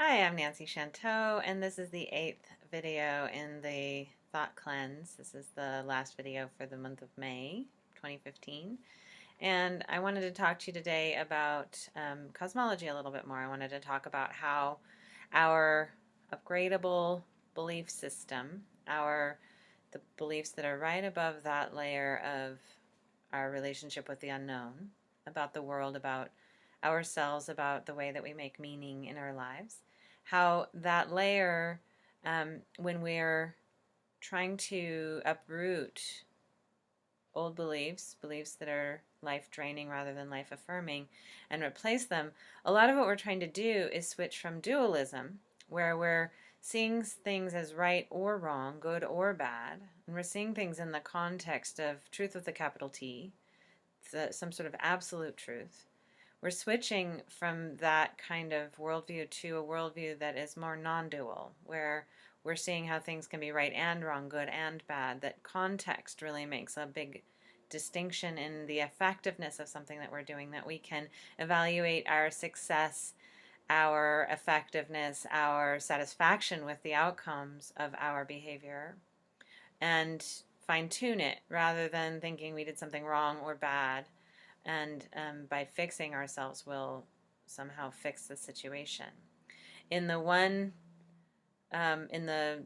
Hi, I'm Nancy Chanteau, and this is the 8th video in the Thought Cleanse. This is the last video for the month of May 2015. And I wanted to talk to you today about cosmology a little bit more. I wanted to talk about how our upgradable belief system, the beliefs that are right above that layer of our relationship with the unknown, about the world, about ourselves, about the way that we make meaning in our lives, how that layer, when we're trying to uproot old beliefs that are life draining rather than life affirming, and replace them, a lot of what we're trying to do is switch from dualism, where we're seeing things as right or wrong, good or bad, and we're seeing things in the context of truth with a capital T, some sort of absolute truth. We're switching from that kind of worldview to a worldview that is more non-dual, where we're seeing how things can be right and wrong, good and bad, that context really makes a big distinction in the effectiveness of something that we're doing, that we can evaluate our success, our effectiveness, our satisfaction with the outcomes of our behavior, and fine-tune it rather than thinking we did something wrong or bad, and by fixing ourselves we'll somehow fix the situation. In the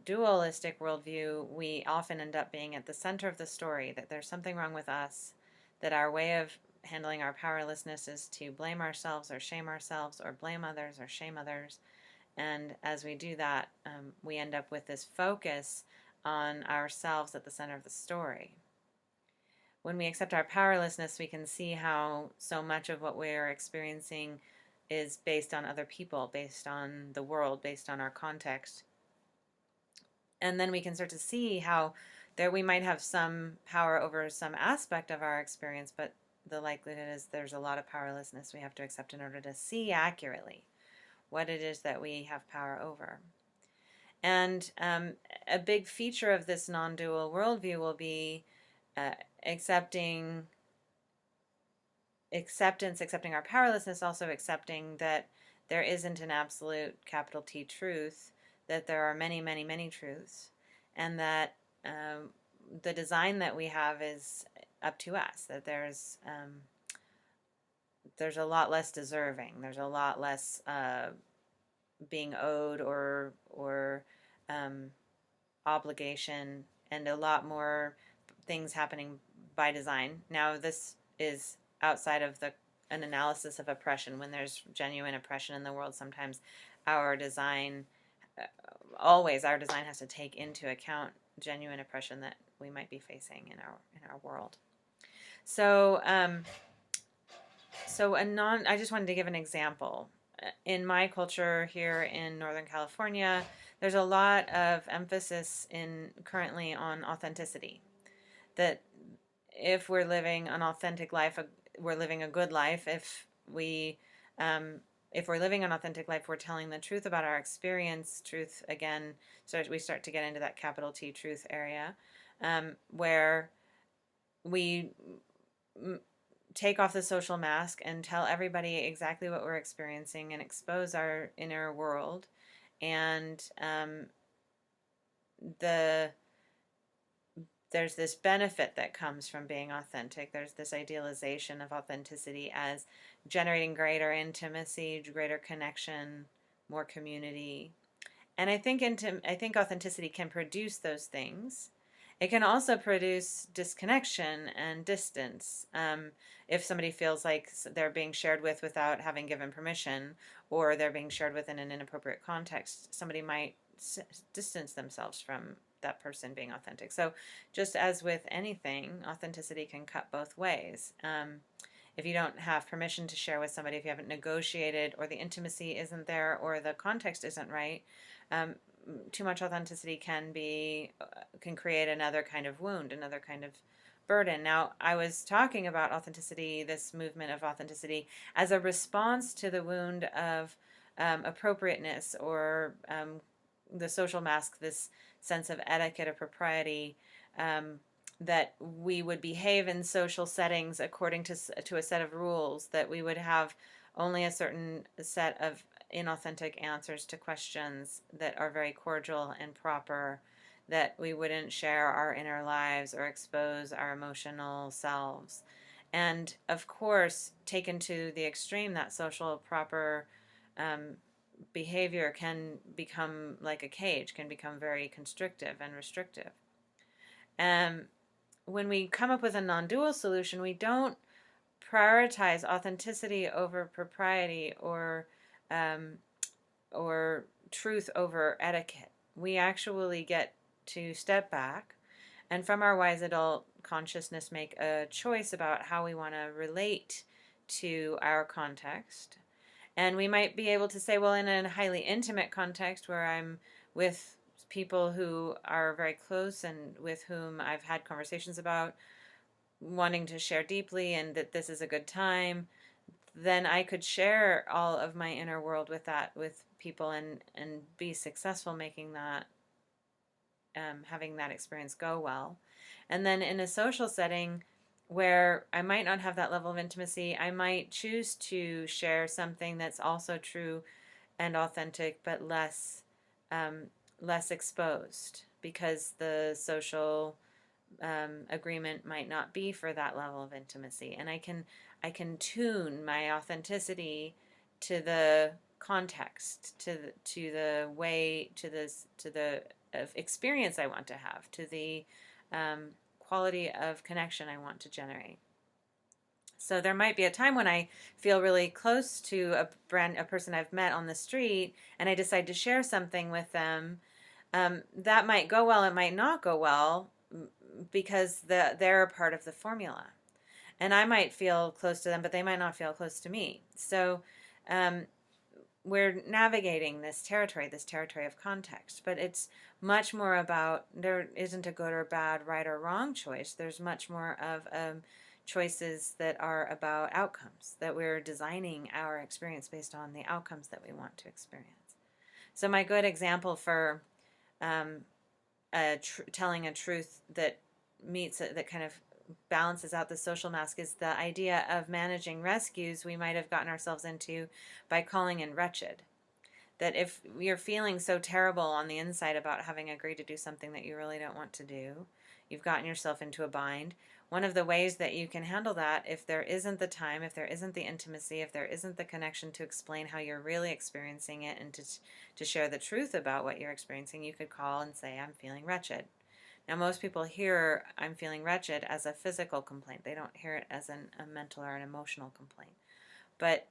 dualistic worldview, we often end up being at the center of the story, that there's something wrong with us, that our way of handling our powerlessness is to blame ourselves or shame ourselves, or blame others or shame others. And as we do that, we end up with this focus on ourselves at the center of the story. When we accept our powerlessness, we can see how so much of what we're experiencing is based on other people, based on the world, based on our context. And then we can start to see how there we might have some power over some aspect of our experience, but the likelihood is there's a lot of powerlessness we have to accept in order to see accurately what it is that we have power over. And a big feature of this non-dual worldview will be accepting our powerlessness, also accepting that there isn't an absolute capital T truth, that there are many, many, many truths, and that the design that we have is up to us, that there's a lot less deserving, there's a lot less being owed or obligation, and a lot more things happening by design. Now, this is outside of an analysis of oppression. When there's genuine oppression in the world, sometimes our design, always our design has to take into account genuine oppression that we might be facing in our world. So, I just wanted to give an example. In my culture here in Northern California, there's a lot of emphasis currently on authenticity. That if we're living an authentic life, we're living a good life. If we're living an authentic life, we're telling the truth about our experience. Truth, again, so we start to get into that capital T truth area, where we take off the social mask and tell everybody exactly what we're experiencing and expose our inner world. And there's this benefit that comes from being authentic. There's this idealization of authenticity as generating greater intimacy, greater connection, more community. And I think authenticity can produce those things. It can also produce disconnection and distance. If somebody feels like they're being shared with without having given permission, or they're being shared with in an inappropriate context, somebody might distance themselves from that person being authentic. So just as with anything, authenticity can cut both ways. If you don't have permission to share with somebody, if you haven't negotiated, or the intimacy isn't there, or the context isn't right, too much authenticity can create another kind of wound, another kind of burden. Now, I was talking about authenticity, this movement of authenticity, as a response to the wound of appropriateness, or the social mask, this sense of etiquette or propriety, that we would behave in social settings according to a set of rules, that we would have only a certain set of inauthentic answers to questions that are very cordial and proper, that we wouldn't share our inner lives or expose our emotional selves. And of course, taken to the extreme, that social proper behavior can become like a cage, can become very constrictive and restrictive. When we come up with a non-dual solution, we don't prioritize authenticity over propriety um, or truth over etiquette. We actually get to step back and from our wise adult consciousness make a choice about how we want to relate to our context. And we might be able to say, well, in a highly intimate context where I'm with people who are very close and with whom I've had conversations about wanting to share deeply and that this is a good time, then I could share all of my inner world with people and be successful making that having that experience go well. And then in a social setting where I might not have that level of intimacy, I might choose to share something that's also true and authentic, but less exposed, because the social agreement might not be for that level of intimacy. And I can tune my authenticity to the context, to the way, to the experience I want to have, to the quality of connection I want to generate. So there might be a time when I feel really close to a person I've met on the street, and I decide to share something with them. That might go well, it might not go well, because they're a part of the formula. And I might feel close to them, but they might not feel close to me. So we're navigating this territory of context. But it's much more about, there isn't a good or bad, right or wrong choice. There's much more of choices that are about outcomes, that we're designing our experience based on the outcomes that we want to experience. So my good example for telling a truth that that kind of balances out the social mask is the idea of managing rescues we might have gotten ourselves into by calling in wretched. That if you're feeling so terrible on the inside about having agreed to do something that you really don't want to do, you've gotten yourself into a bind. One of the ways that you can handle that, if there isn't the time, if there isn't the intimacy, if there isn't the connection to explain how you're really experiencing it and to share the truth about what you're experiencing, you could call and say, I'm feeling wretched. Now, most people hear I'm feeling wretched as a physical complaint. They don't hear it as a mental or an emotional complaint. But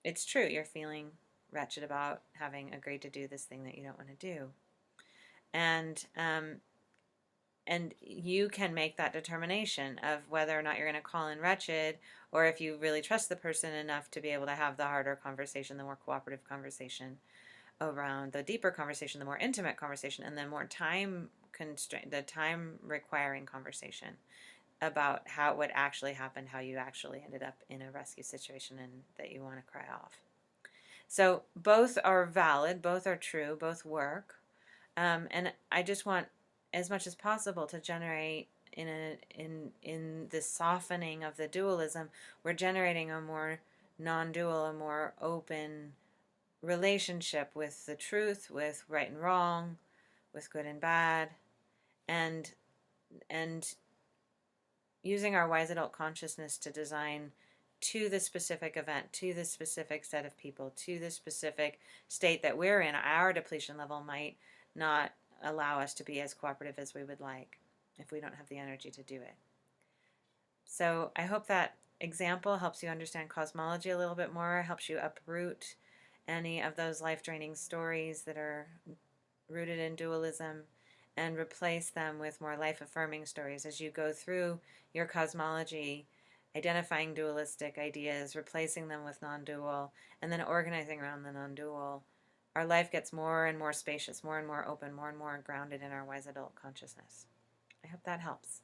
it's true, you're feeling wretched about having agreed to do this thing that you don't want to do. And you can make that determination of whether or not you're going to call in wretched, or if you really trust the person enough to be able to have the harder conversation, the more cooperative conversation around the deeper conversation, the more intimate conversation, and the more time constraint, the time requiring conversation about what actually happened, how you actually ended up in a rescue situation and that you want to cry off. So both are valid, both are true, both work. And I just want, as much as possible, to generate in the softening of the dualism, we're generating a more non-dual, a more open relationship with the truth, with right and wrong, with good and bad, and using our wise adult consciousness to design to the specific event, to the specific set of people, to the specific state that we're in. Our depletion level might not allow us to be as cooperative as we would like if we don't have the energy to do it. So I hope that example helps you understand cosmology a little bit more, helps you uproot any of those life-draining stories that are rooted in dualism, and replace them with more life-affirming stories as you go through your cosmology, identifying dualistic ideas, replacing them with non-dual, and then organizing around the non-dual. Our life gets more and more spacious, more and more open, more and more grounded in our wise adult consciousness. I hope that helps.